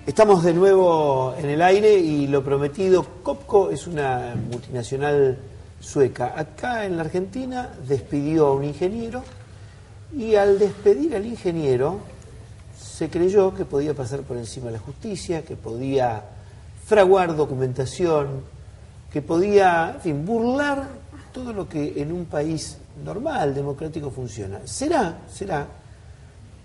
Estamos de nuevo en el aire y lo prometido, Copco es una multinacional sueca. Acá en la Argentina despidió a un ingeniero y al despedir al ingeniero se creyó que podía pasar por encima de la justicia, que podía fraguar documentación, que podía, en fin, burlar todo lo que en un país normal, democrático, funciona. ¿Será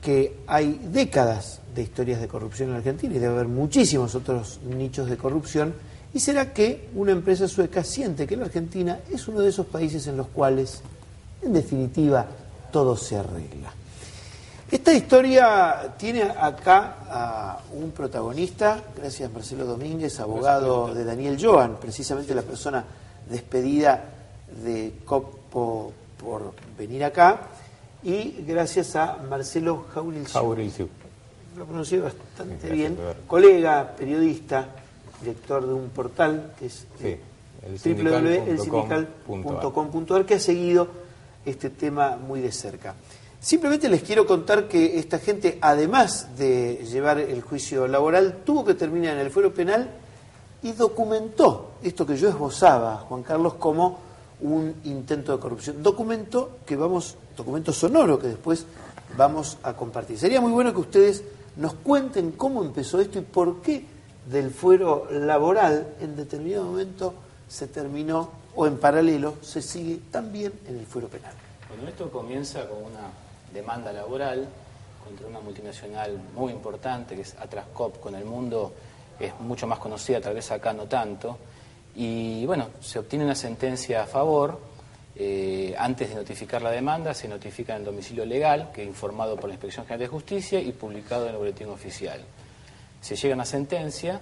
que hay décadas de historias de corrupción en Argentina y debe haber muchísimos otros nichos de corrupción? ¿Y será que una empresa sueca siente que la Argentina es uno de esos países en los cuales, en definitiva, todo se arregla? Esta historia tiene acá a un protagonista, gracias Marcelo Domínguez, abogado de Daniel Joan, precisamente la persona despedida de Copco por venir acá, y gracias a Marcelo Jaurilciu. Lo pronuncié bastante bien, colega, periodista, director de un portal que es www.elsindical.com.ar, que ha seguido este tema muy de cerca. Simplemente les quiero contar que esta gente, además de llevar el juicio laboral, tuvo que terminar en el fuero penal y documentó esto que yo esbozaba, Juan Carlos, como un intento de corrupción. Documento sonoro que después vamos a compartir. Sería muy bueno que ustedes nos cuenten cómo empezó esto y por qué del fuero laboral en determinado momento se terminó, o en paralelo se sigue también en el fuero penal. Bueno, esto comienza con una demanda laboral contra una multinacional muy importante que es Atlas Copco. En el mundo es mucho más conocida, tal vez acá no tanto. Y bueno, se obtiene una sentencia a favor. Antes de notificar la demanda, se notifica en el domicilio legal, que es informado por la Inspección General de Justicia y publicado en el boletín oficial. Se llega a una sentencia.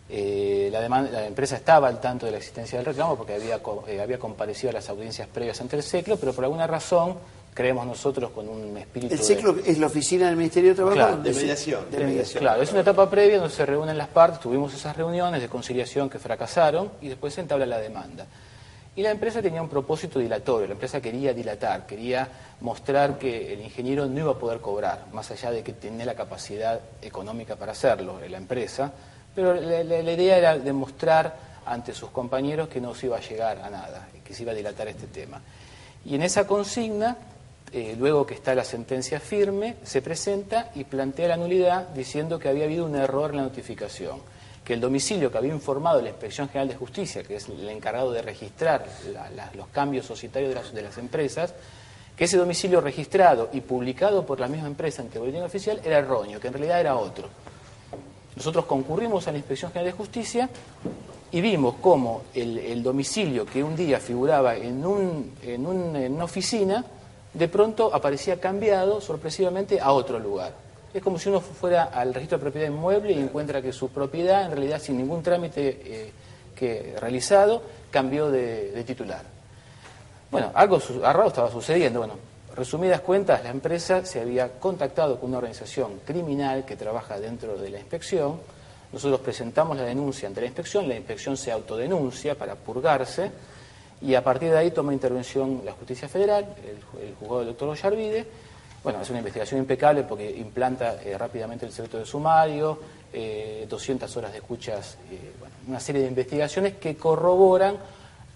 La empresa estaba al tanto de la existencia del reclamo porque había comparecido a las audiencias previas ante el SECLO, pero por alguna razón, creemos nosotros con un espíritu... El SECLO es la oficina del Ministerio de Trabajo, claro, de mediación. Claro, es una etapa previa donde se reúnen las partes, tuvimos esas reuniones de conciliación que fracasaron y después se entabla la demanda. Y la empresa tenía un propósito dilatorio, la empresa quería dilatar, quería mostrar que el ingeniero no iba a poder cobrar, más allá de que tenía la capacidad económica para hacerlo, la empresa, pero la idea era demostrar ante sus compañeros que no se iba a llegar a nada, que se iba a dilatar este tema. Y en esa consigna, luego que está la sentencia firme, se presenta y plantea la nulidad diciendo que había habido un error en la notificación, que el domicilio que había informado la Inspección General de Justicia, que es el encargado de registrar los cambios societarios de las empresas, que ese domicilio registrado y publicado por la misma empresa ante el boletín oficial era erróneo, que en realidad era otro. Nosotros concurrimos a la Inspección General de Justicia y vimos cómo el domicilio que un día figuraba en una oficina, de pronto aparecía cambiado sorpresivamente a otro lugar. Es como si uno fuera al registro de propiedad inmueble y encuentra que su propiedad, en realidad sin ningún trámite realizado, cambió de titular. Bueno, algo raro estaba sucediendo. Bueno, resumidas cuentas, la empresa se había contactado con una organización criminal que trabaja dentro de la inspección. Nosotros presentamos la denuncia ante la inspección se autodenuncia para purgarse y a partir de ahí toma intervención la Justicia Federal, el juzgado del doctor Ollarvide. Bueno, es una investigación impecable porque implanta rápidamente el secreto de sumario, 200 horas de escuchas, una serie de investigaciones que corroboran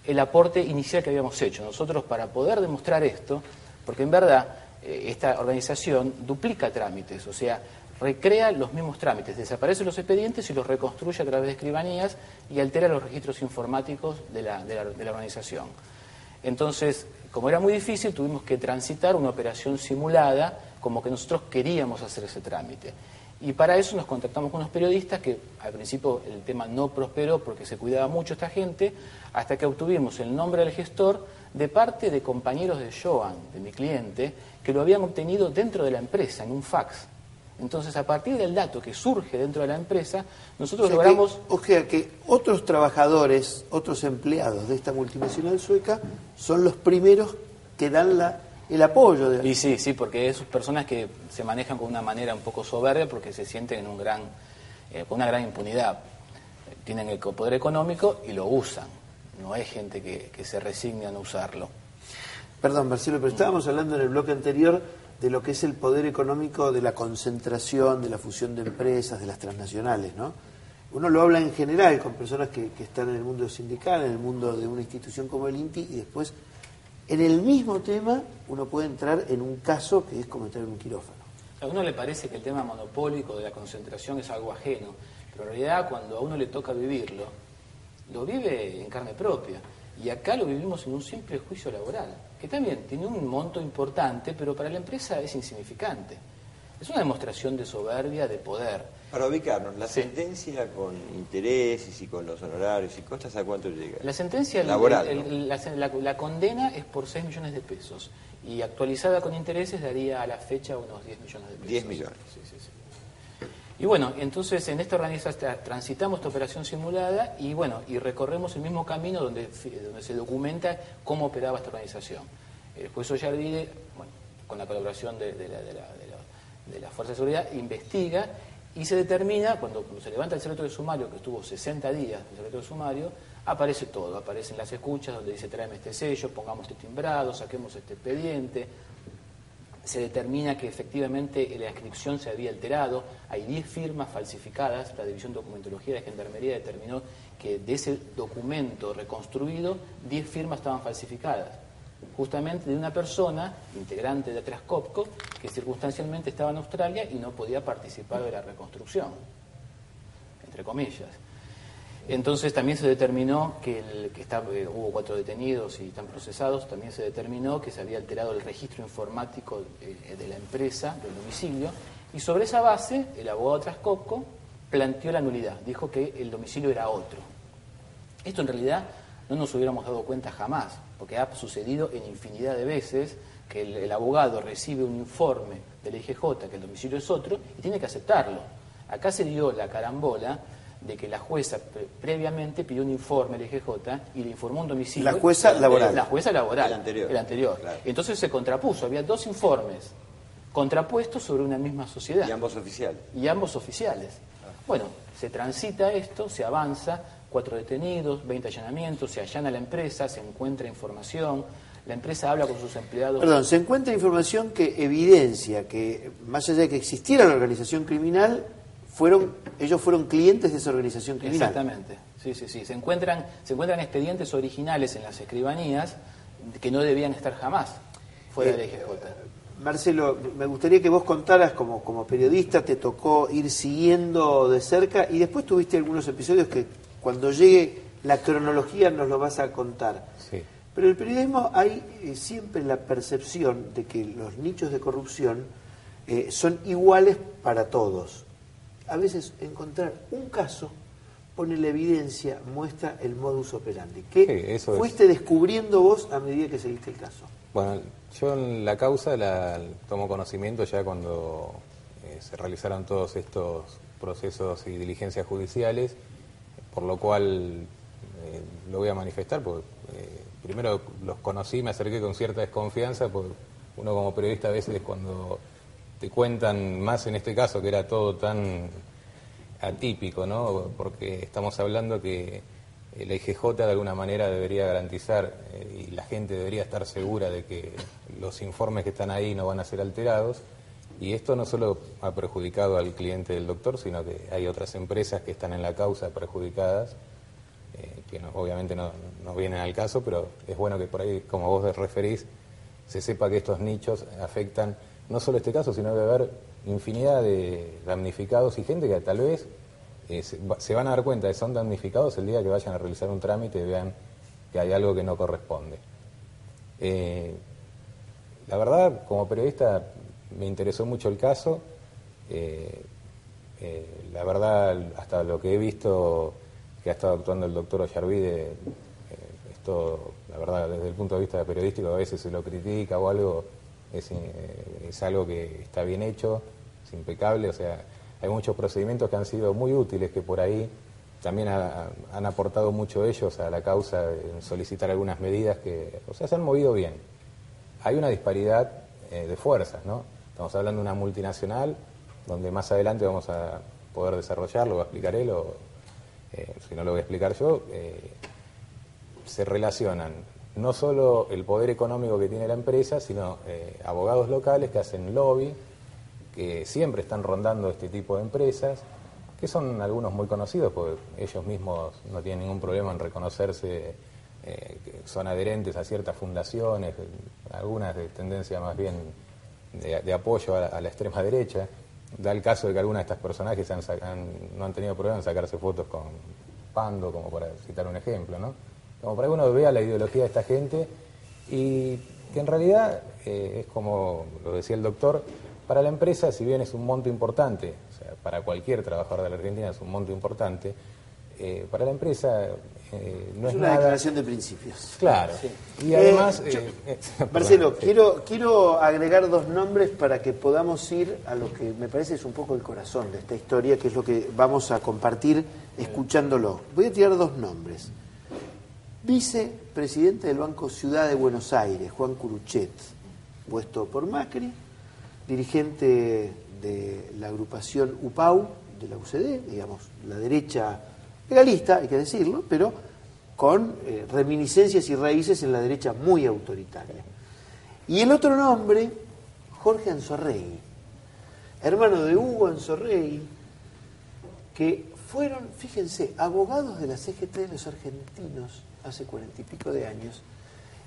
el aporte inicial que habíamos hecho. Nosotros, para poder demostrar esto, porque en verdad esta organización duplica trámites, o sea, recrea los mismos trámites, desaparece los expedientes y los reconstruye a través de escribanías y altera los registros informáticos de la organización. Entonces, como era muy difícil, tuvimos que transitar una operación simulada, como que nosotros queríamos hacer ese trámite. Y para eso nos contactamos con unos periodistas que al principio el tema no prosperó porque se cuidaba mucho esta gente, hasta que obtuvimos el nombre del gestor de parte de compañeros de Joan, de mi cliente, que lo habían obtenido dentro de la empresa, en un fax. Entonces, a partir del dato que surge dentro de la empresa, nosotros logramos... O sea, que otros trabajadores, otros empleados de esta multinacional sueca son los primeros que dan el apoyo. Y sí, porque son personas que se manejan con una manera un poco soberbia porque se sienten con una gran impunidad. Tienen el poder económico y lo usan. No es gente que se resigne a no usarlo. Perdón, Marcelo, pero estábamos hablando en el bloque anterior de lo que es el poder económico de la concentración, de la fusión de empresas, de las transnacionales, ¿no? Uno lo habla en general con personas que están en el mundo sindical, en el mundo de una institución como el INTI, y después, en el mismo tema, uno puede entrar en un caso que es como entrar en un quirófano. A uno le parece que el tema monopólico de la concentración es algo ajeno, pero en realidad cuando a uno le toca vivirlo, lo vive en carne propia. Y acá lo vivimos en un simple juicio laboral, que también tiene un monto importante, pero para la empresa es insignificante. Es una demostración de soberbia, de poder. Para ubicarnos, la sentencia con intereses y con los honorarios y costas, ¿a cuánto llega? La sentencia laboral, la condena es por 6 millones de pesos y actualizada con intereses daría a la fecha unos 10 millones de pesos. 10 millones. Sí. Y bueno, entonces en esta organización transitamos esta operación simulada y bueno, y recorremos el mismo camino donde se documenta cómo operaba esta organización. El juez Ollarvide, bueno, con la colaboración de la Fuerza de Seguridad, investiga y se determina, cuando se levanta el secreto de sumario, que estuvo 60 días el secreto de sumario, aparece todo, aparecen las escuchas donde dice tráeme este sello, pongamos este timbrado, saquemos este expediente. Se determina que efectivamente la inscripción se había alterado, hay 10 firmas falsificadas, la División de Documentología de Gendarmería determinó que de ese documento reconstruido, 10 firmas estaban falsificadas, justamente de una persona, integrante de Trascopco, que circunstancialmente estaba en Australia y no podía participar de la reconstrucción, entre comillas. Entonces también se determinó que hubo 4 detenidos y están procesados, también se determinó que se había alterado el registro informático de la empresa, del domicilio, y sobre esa base el abogado Trascopco planteó la nulidad, dijo que el domicilio era otro. Esto en realidad no nos hubiéramos dado cuenta jamás, porque ha sucedido en infinidad de veces que el abogado recibe un informe del IGJ que el domicilio es otro y tiene que aceptarlo. Acá se dio la carambola de que la jueza previamente pidió un informe al IGJ y le informó un domicilio. La jueza laboral. La jueza laboral. El anterior. Claro. Entonces se contrapuso, había 2 informes contrapuestos sobre una misma sociedad. Y ambos oficiales. Bueno, se transita esto, se avanza, 4 detenidos, 20 allanamientos, se allana la empresa, se encuentra información, la empresa habla con sus empleados. Perdón, se encuentra información que evidencia que, más allá de que existiera la organización criminal, ellos fueron clientes de esa organización criminal. Exactamente, sí. Se encuentran expedientes originales en las escribanías que no debían estar jamás fuera del IGJ. Marcelo, me gustaría que vos contaras, como periodista, te tocó ir siguiendo de cerca y después tuviste algunos episodios que cuando llegue la cronología nos lo vas a contar. Sí. Pero en el periodismo hay siempre la percepción de que los nichos de corrupción son iguales para todos. A veces encontrar un caso pone la evidencia, muestra el modus operandi. ¿Qué fuiste descubriendo vos a medida que seguiste el caso? Bueno, yo en la causa la tomo conocimiento ya cuando se realizaron todos estos procesos y diligencias judiciales, por lo cual lo voy a manifestar, porque primero los conocí, me acerqué con cierta desconfianza, porque uno como periodista a veces cuando te cuentan, más en este caso que era todo tan atípico, ¿no? Porque estamos hablando que la IGJ de alguna manera debería garantizar y la gente debería estar segura de que los informes que están ahí no van a ser alterados, y esto no solo ha perjudicado al cliente del doctor, sino que hay otras empresas que están en la causa perjudicadas, que obviamente no vienen al caso, pero es bueno que por ahí, como vos referís, se sepa que estos nichos afectan no solo este caso, sino de haber infinidad de damnificados y gente que tal vez se van a dar cuenta de que son damnificados el día que vayan a realizar un trámite y vean que hay algo que no corresponde. La verdad, como periodista, me interesó mucho el caso. La verdad, hasta lo que he visto que ha estado actuando el doctor Ollarvide, esto, la verdad, desde el punto de vista periodístico, a veces se lo critica o algo. Es algo que está bien hecho, es impecable, o sea, hay muchos procedimientos que han sido muy útiles, que por ahí también han aportado mucho ellos a la causa en solicitar algunas medidas que, o sea, se han movido bien. Hay una disparidad de fuerzas, ¿no? Estamos hablando de una multinacional, donde más adelante vamos a poder desarrollarlo, va a explicar él, o si no lo voy a explicar yo, se relacionan no solo el poder económico que tiene la empresa, sino abogados locales que hacen lobby, que siempre están rondando este tipo de empresas, que son algunos muy conocidos, porque ellos mismos no tienen ningún problema en reconocerse que son adherentes a ciertas fundaciones, algunas de tendencia más bien de apoyo a la extrema derecha. Da el caso de que algunos de estos personajes no han tenido problema en sacarse fotos con Pando, como para citar un ejemplo, ¿no? Como para que uno vea la ideología de esta gente y que en realidad es como lo decía el doctor, para la empresa, si bien es un monto importante, o sea, para cualquier trabajador de la Argentina es un monto importante, para la empresa no es una nada. declaración de principios. Claro. Sí. Y además... Marcelo, sí. quiero agregar dos nombres para que podamos ir a lo que me parece es un poco el corazón de esta historia, que es lo que vamos a compartir escuchándolo. Voy a tirar dos nombres. Vicepresidente del Banco Ciudad de Buenos Aires, Juan Curuchet, puesto por Macri, dirigente de la agrupación UPAU, de la UCD, digamos, la derecha legalista, hay que decirlo, pero con reminiscencias y raíces en la derecha muy autoritaria. Y el otro nombre, Jorge Anzorregui, hermano de Hugo Anzorregui, que fueron, fíjense, abogados de la CGT de los argentinos hace 40 y pico de años,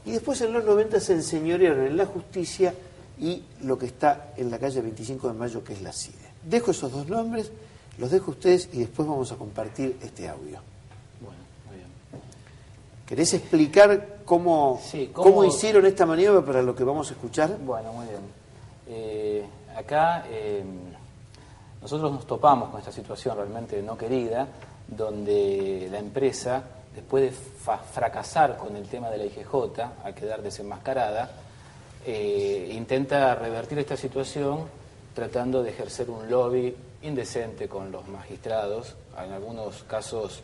y después en los 90 se enseñorearon en la justicia y lo que está en la calle 25 de Mayo, que es la CIDE. Dejo esos dos nombres, los dejo a ustedes y después vamos a compartir este audio. Bueno, muy bien. ¿Querés explicar cómo hicieron esta maniobra para lo que vamos a escuchar? Bueno, muy bien. Acá nosotros nos topamos con esta situación realmente no querida, donde la empresa, después de fracasar con el tema de la IGJ, al quedar desenmascarada, intenta revertir esta situación tratando de ejercer un lobby indecente con los magistrados. En algunos casos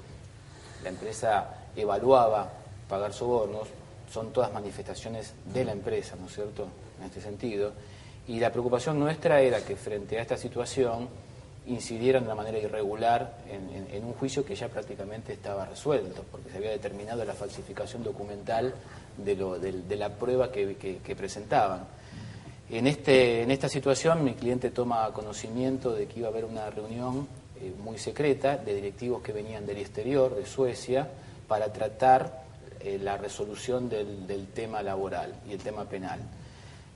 la empresa evaluaba pagar sobornos, son todas manifestaciones de la empresa, ¿no es cierto?, en este sentido. Y la preocupación nuestra era que frente a esta situación incidieran de una manera irregular en un juicio que ya prácticamente estaba resuelto, porque se había determinado la falsificación documental de la prueba que presentaban. En esta situación mi cliente toma conocimiento de que iba a haber una reunión muy secreta de directivos que venían del exterior, de Suecia, para tratar la resolución del tema laboral y el tema penal.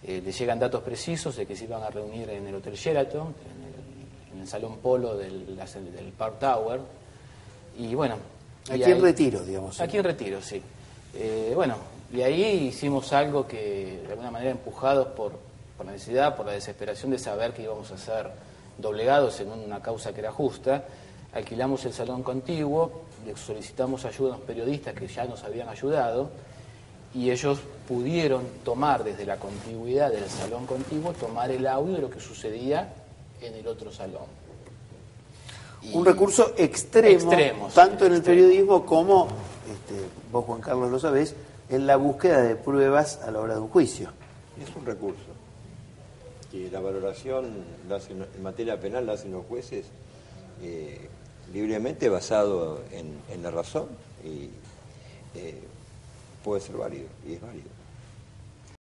Le llegan datos precisos de que se iban a reunir en el Hotel Sheraton, en el Salón Polo del Park Tower, y bueno... Aquí en Retiro, digamos. Aquí en Retiro, sí. Bueno, y ahí hicimos algo que, de alguna manera, empujados por la necesidad, por la desesperación de saber que íbamos a ser doblegados en una causa que era justa, alquilamos el salón contiguo, le solicitamos ayuda a los periodistas que ya nos habían ayudado, y ellos pudieron tomar desde la contigüidad del salón contiguo, tomar el audio de lo que sucedía en el otro salón. Un recurso extremo, tanto en el periodismo como, vos Juan Carlos lo sabés, en la búsqueda de pruebas a la hora de un juicio. Es un recurso que la valoración en materia penal la hacen los jueces libremente basado en la razón y puede ser válido, y es válido.